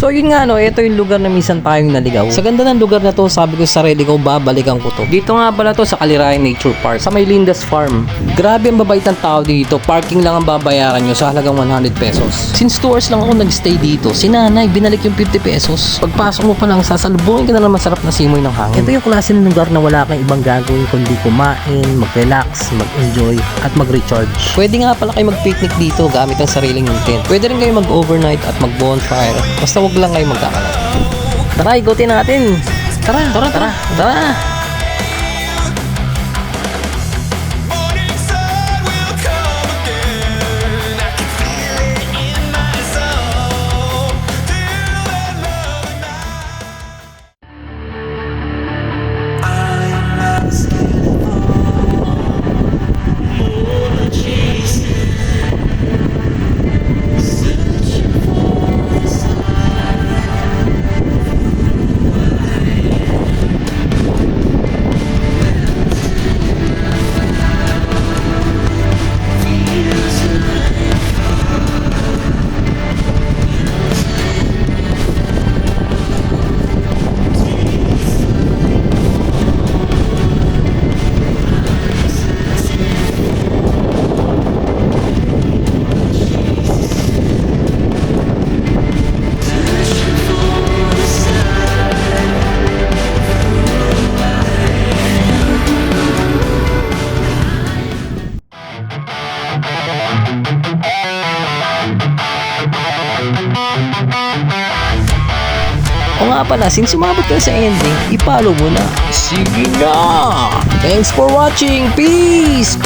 So yun nga no, ito yung lugar na minsan tayong naligaw. Sa ganda ng lugar na to, sabi ko sa sarili ko, babalikan ko to. Dito nga pala to sa Caliraya Nature Park, sa may Lindas Farm. Grabe ang babait ng tao dito. Parking lang ang babayaran nyo sa halagang 100 pesos. Since 2 hours lang ako nagstay dito, si nanay binalik yung 50 pesos. Pagpasok mo pa lang, sasalubungin ka na ng masarap na simoy ng hangin. Ito yung klase ng lugar na wala kang ibang gagawin kundi kumain, mag-relax, mag-enjoy, at mag-recharge. Pwede nga pala kayo mag-picnic dito gamit ang sariling yung tent. Pwede rin kayo mag-overnight at mag-bonfire. Basta wag lang kayo magkakalat. Tara, igutin natin. Tara. O nga pala, since sumabot ka sa ending, i-follow mo na. Sige na! Thanks for watching! Peace!